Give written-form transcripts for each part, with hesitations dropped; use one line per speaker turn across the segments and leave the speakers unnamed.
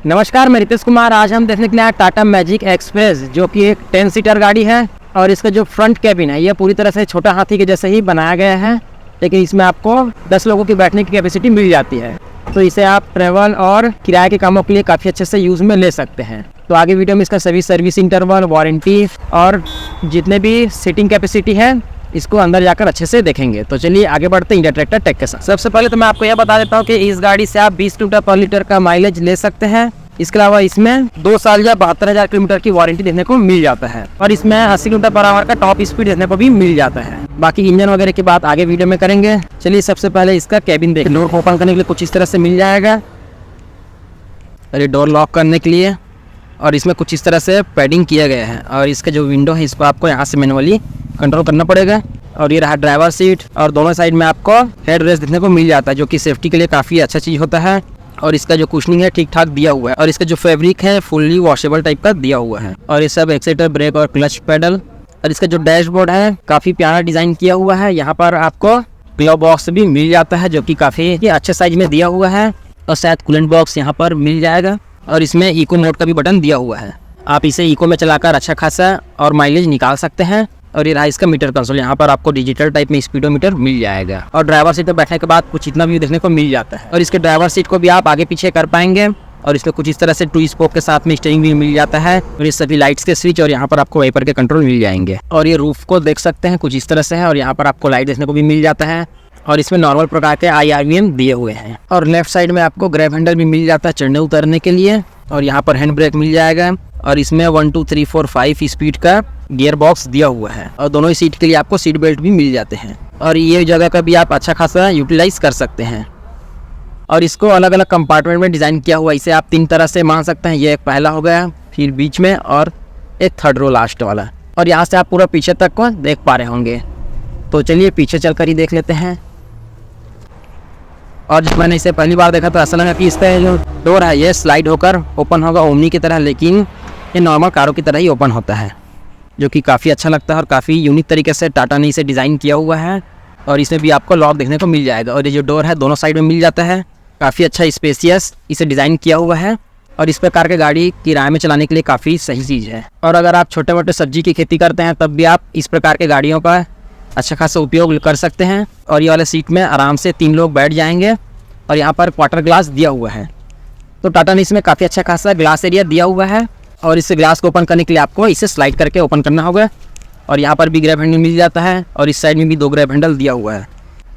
नमस्कार, मैं रितेश कुमार। आज हम देखने के लिए आए टाटा मैजिक एक्सप्रेस, जो कि एक 10 सीटर गाड़ी है। और इसका जो फ्रंट कैबिन है, यह पूरी तरह से छोटा हाथी के जैसे ही बनाया गया है, लेकिन इसमें आपको 10 लोगों की बैठने की कैपेसिटी मिल जाती है। तो इसे आप ट्रैवल और किराए के कामों के लिए काफ़ी अच्छे से यूज़ में ले सकते हैं। तो आगे वीडियो में इसका सभी सर्विस इंटरवल, वारंटी और जितने भी सीटिंग कैपेसिटी है, इसको अंदर जाकर अच्छे से देखेंगे। तो चलिए आगे बढ़ते हैं इंडिया ट्रैक्टर टेक के साथ। सबसे पहले तो मैं आपको यह बता देता हूँ कि इस गाड़ी से आप 20 किलोमीटर पर लीटर का माइलेज ले सकते हैं। इसके अलावा इसमें 2 साल या 72,000 किलोमीटर की वारंटी देखने को मिल जाता है और इसमें 80 किलोमीटर पर आवर का टॉप स्पीड देखने को भी मिल जाता है। बाकी इंजन वगैरह की बात आगे वीडियो में करेंगे। चलिए सबसे पहले इसका कैबिन देख। डोर को ओपन करने के लिए कुछ इस तरह से मिल जाएगा, और ये डोर लॉक करने के लिए, और इसमें कुछ इस तरह से पैडिंग किया गया है। और इसका जो विंडो है, इसको आपको यहाँ से मैनुअली कंट्रोल करना पड़ेगा। और ये रहा ड्राइवर सीट, और दोनों साइड में आपको हेड रेस्ट देखने को मिल जाता है, जो कि सेफ्टी के लिए काफ़ी अच्छा चीज़ होता है। और इसका जो कुशनिंग है ठीक ठाक दिया हुआ है, और इसका जो फैब्रिक है फुल्ली वॉशेबल टाइप का दिया हुआ है। और ये सब एक्सीलेटर, ब्रेक और क्लच पेडल। और इसका जो डैशबोर्ड है काफ़ी प्यारा डिज़ाइन किया हुआ है। यहाँ पर आपको ग्लव बॉक्स भी मिल जाता है, जो कि काफ़ी अच्छे साइज में दिया हुआ है। और शायद कूलेंट बॉक्स यहाँ पर मिल जाएगा। और इसमें इको मोड का भी बटन दिया हुआ है, आप इसे इको में चलाकर अच्छा खासा और माइलेज निकाल सकते हैं। और ये रहा इसका मीटर कंसोल, यहाँ पर आपको डिजिटल टाइप में स्पीडोमीटर मिल जाएगा। और ड्राइवर सीट पर बैठने के बाद कुछ इतना भी देखने को मिल जाता है। और इसके ड्राइवर सीट को भी आप आगे पीछे कर पाएंगे। और इसमें कुछ इस तरह से 2 स्पोक के साथ में स्टीयरिंग व्हील मिल जाता है, और ये सभी लाइट्स के स्विच, और यहाँ पर आपको वाइपर के कंट्रोल मिल जाएंगे। और ये रूफ को देख सकते हैं, कुछ इस तरह से है, और यहाँ पर आपको लाइट देखने को भी मिल जाता है। और इसमें नॉर्मल प्रकार के IRVM दिए हुए हैं। और लेफ्ट साइड में आपको ग्रैब हैंडल भी मिल जाता है चढ़ने उतरने के लिए। और यहाँ पर हैंड ब्रेक मिल जाएगा। और इसमें 1 2 3 4 5 स्पीड का गियर बॉक्स दिया हुआ है। और दोनों ही सीट के लिए आपको सीट बेल्ट भी मिल जाते हैं। और ये जगह का भी आप अच्छा खासा यूटिलाइज कर सकते हैं। और इसको अलग अलग कंपार्टमेंट में डिज़ाइन किया हुआ है। इसे आप 3 तरह से मान सकते हैं। ये एक पहला हो गया, फिर बीच में, और एक थर्ड रो लास्ट वाला। और यहाँ से आप पूरा पीछे तक को देख पा रहे होंगे। तो चलिए पीछे चलकर ही देख लेते हैं। और जब मैंने इसे पहली बार देखा तो ऐसा लगा कि इसका जो डोर है ये स्लाइड होकर ओपन होगा ओमनी की तरह, लेकिन ये नॉर्मल कारों की तरह ही ओपन होता है, जो कि काफ़ी अच्छा लगता है। और काफ़ी यूनिक तरीके से टाटा ने इसे डिज़ाइन किया हुआ है। और इसमें भी आपको लॉक देखने को मिल जाएगा। और ये जो डोर है दोनों साइड में मिल जाता है, काफ़ी अच्छा स्पेसियस इसे डिज़ाइन किया हुआ है। और इस प्रकार के गाड़ी किराए में चलाने के लिए काफ़ी सही चीज़ है। और अगर आप छोटे मोटे सब्जी की खेती करते हैं तब भी आप इस प्रकार के गाड़ियों का अच्छा खासा उपयोग कर सकते हैं। और ये वाले सीट में आराम से 3 लोग बैठ जाएंगे। और यहाँ पर क्वार्टर ग्लास दिया हुआ है, तो टाटा ने इसमें काफ़ी अच्छा खासा ग्लास एरिया दिया हुआ है। और इस ग्लास को ओपन करने के लिए आपको इसे स्लाइड करके ओपन करना होगा। और यहाँ पर भी ग्रैब हैंडल मिल जाता है, और इस साइड में भी 2 ग्रैब हैंडल दिया हुआ है,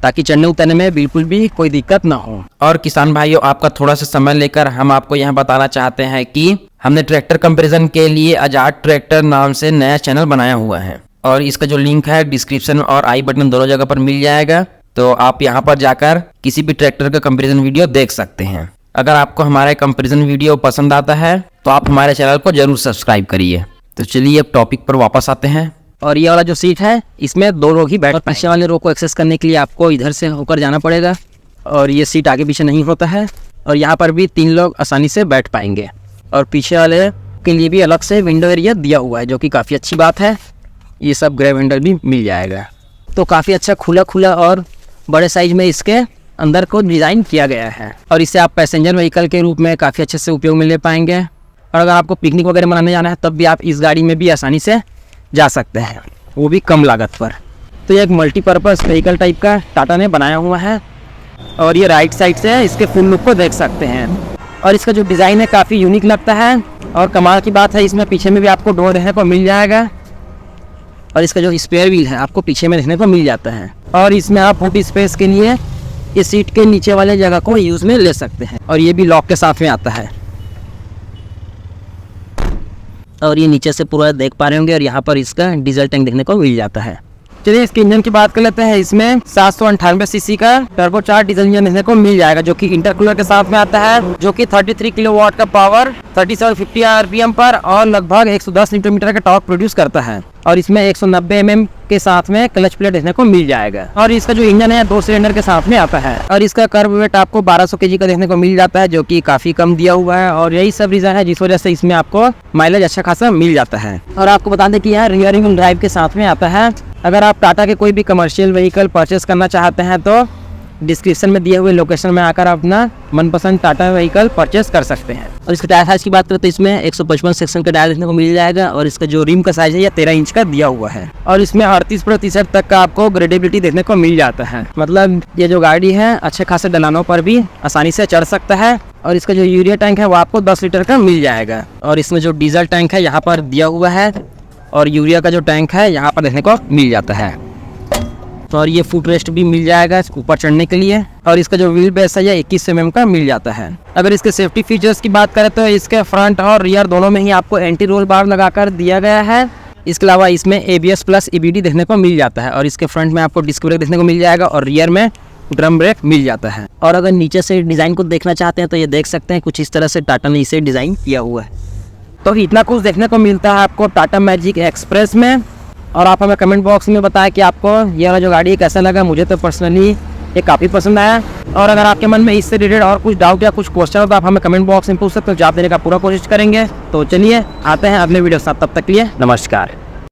ताकि चढ़ने उतरने में बिल्कुल भी कोई दिक्कत ना हो। और किसान भाइयों, आपका थोड़ा सा समय लेकर हम आपको यहाँ बताना चाहते हैं कि हमने ट्रैक्टर कंपैरिजन के लिए आजाद ट्रैक्टर नाम से नया चैनल बनाया हुआ है। और इसका जो लिंक है डिस्क्रिप्शन और आई बटन दोनों जगह पर मिल जाएगा। तो आप यहाँ पर जाकर किसी भी ट्रैक्टर का कंपैरिजन वीडियो देख सकते हैं। अगर आपको हमारा कंपैरिजन वीडियो पसंद आता है तो आप हमारे चैनल को जरूर सब्सक्राइब करिए। तो चलिए अब टॉपिक पर वापस आते हैं। और ये वाला जो सीट है इसमें 2 लोग ही बैठ, और पीछे वाले रो को एक्सेस करने के लिए आपको इधर से होकर जाना पड़ेगा। और ये सीट आगे पीछे नहीं होता है। और यहाँ पर भी 3 लोग आसानी से बैठ पाएंगे। और पीछे वाले के लिए भी अलग से विंडो एरिया दिया हुआ है, जो कि काफ़ी अच्छी बात है। ये सब ग्रैब हैंडल भी मिल जाएगा। तो काफ़ी अच्छा खुला खुला और बड़े साइज में इसके अंदर को डिज़ाइन किया गया है। और इसे आप पैसेंजर व्हीकल के रूप में काफ़ी अच्छे से उपयोग में ले पाएंगे। और अगर आपको पिकनिक वगैरह मनाने जाना है तब भी आप इस गाड़ी में भी आसानी से जा सकते हैं, वो भी कम लागत पर। तो ये एक मल्टीपर्पज़ व्हीकल टाइप का टाटा ने बनाया हुआ है। और ये राइट साइड से इसके फुल लुक को देख सकते हैं। और इसका जो डिज़ाइन है काफ़ी यूनिक लगता है। और कमाल की बात है, इसमें पीछे में भी आपको डोर देखने को मिल जाएगा। और इसका जो स्पेयर व्हील है आपको पीछे में देखने को मिल जाता है। और इसमें आप फुट स्पेस के लिए इस सीट के नीचे वाले जगह को यूज़ में ले सकते हैं। और ये भी लॉक के साथ में आता है। और ये नीचे से पूरा देख पा रहे होंगे। और यहाँ पर इसका डीजल टैंक देखने को मिल जाता है। चलिए इसके इंजन की बात कर लेते हैं। इसमें 798 सीसी का टर्बोचार्ज डीजल इंजन देखने को मिल जाएगा, जो कि इंटरकूलर के साथ में आता है, जो कि 33 किलोवाट का पावर 3750 आरपीएम पर और लगभग 110 न्यूटन मीटर का टॉर्क प्रोड्यूस करता है। और इसमें 190 mm के साथ में क्लच प्लेट देखने को मिल जाएगा। और इसका जो इंजन है 2 सिलेंडर के साथ में आता है। और इसका कर्व वेट आपको 1200 kg का देखने को मिल जाता है, जो कि काफी कम दिया हुआ है। और यही सब रीजन है जिस वजह से इसमें आपको माइलेज अच्छा खासा मिल जाता है। और आपको बता दें कि यह रियरिंग ड्राइव के साथ में आता है। अगर आप टाटा के कोई भी कमर्शियल व्हीकल परचेस करना चाहते हैं तो डिस्क्रिप्शन में दिए हुए लोकेशन में आकर अपना मनपसंद टाटा व्हीकल परचेस कर सकते हैं। और इसके टायर साइज की बात करें तो इसमें 155 सेक्शन का टायर देखने को मिल जाएगा और इसका जो रिम का साइज है ये 13 इंच का दिया हुआ है और इसमें 38% तक का आपको ग्रेडेबिलिटी देखने को मिल जाता है। मतलब ये जो गाड़ी है अच्छे खासे ढलानों पर भी आसानी से चढ़ सकता है। और इसका जो यूरिया टैंक है वो आपको 10 लीटर का मिल जाएगा और इसमें जो डीजल टैंक है यहाँ पर दिया हुआ है और यूरिया का जो टैंक है यहाँ पर देखने को मिल जाता है। तो और ये फुट रेस्ट भी मिल जाएगा ऊपर चढ़ने के लिए और इसका जो व्हील बेस है ये 21 mm का मिल जाता है। अगर इसके सेफ्टी फीचर्स की बात करें तो इसके फ्रंट और रियर दोनों में ही आपको एंटी रोल बार लगाकर दिया गया है। इसके अलावा इसमें ABS प्लस EBD देखने को मिल जाता है और इसके फ्रंट में आपको डिस्क ब्रेक देखने को मिल जाएगा और रियर में ड्रम ब्रेक मिल जाता है। और अगर नीचे से डिज़ाइन को देखना चाहते हैं तो ये देख सकते हैं कुछ इस तरह से टाटा ने इसे डिज़ाइन किया हुआ है। तो इतना कुछ देखने को मिलता है आपको टाटा मैजिक एक्सप्रेस में। और आप हमें कमेंट बॉक्स में बताएं कि आपको ये वाला जो गाड़ी है कैसा लगा। मुझे तो पर्सनली ये काफ़ी पसंद आया। और अगर आपके मन में इससे रिलेटेड और कुछ डाउट या कुछ क्वेश्चन हो तो आप हमें कमेंट बॉक्स में पूछ सकते हो, जवाब देने का पूरा कोशिश करेंगे। तो चलिए आते हैं अगले वीडियो के साथ, तब तक के लिए नमस्कार।